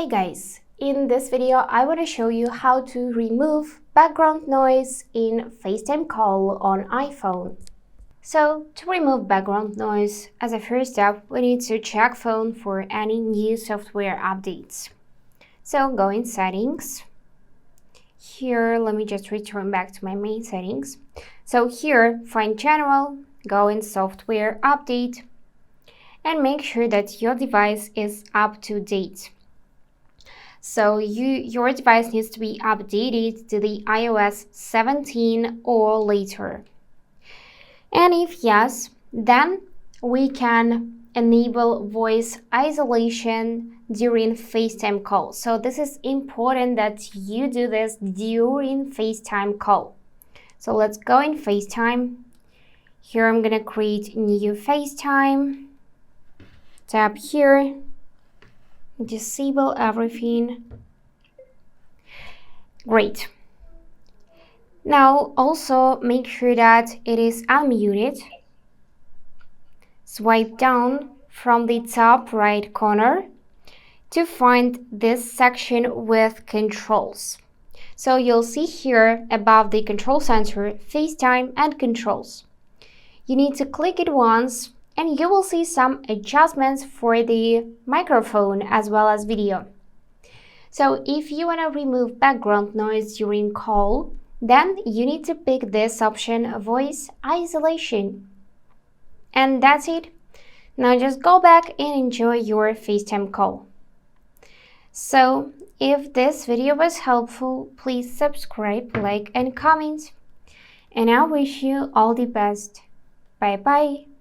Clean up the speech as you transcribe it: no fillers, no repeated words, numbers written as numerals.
Hey guys, in this video I want to show you how to remove background noise in FaceTime call on iPhone. So to remove background noise, as a first step, we need to check phone for any new software updates. So go in settings. Here, let me just return back to my main settings. So here, find general, go in software update, and make sure that your device is up to date. So your device needs to be updated to the iOS 17 or later. And if yes, then we can enable voice isolation during FaceTime call. So this is important that you do this during FaceTime call. So let's go in FaceTime. Here I'm gonna create new FaceTime. Tap here. Disable everything. Great. Now also make sure that it is unmuted. Swipe down from the top right corner to find this section with controls. So you'll see here above the control center, FaceTime and controls. You need to click it once and you will see some adjustments for the microphone as well as video. So if you want to remove background noise during call, then you need to pick this option, voice isolation. And that's it. Now just go back and enjoy your FaceTime call. So if this video was helpful, please subscribe, like, and comment. And I wish you all the best. Bye bye.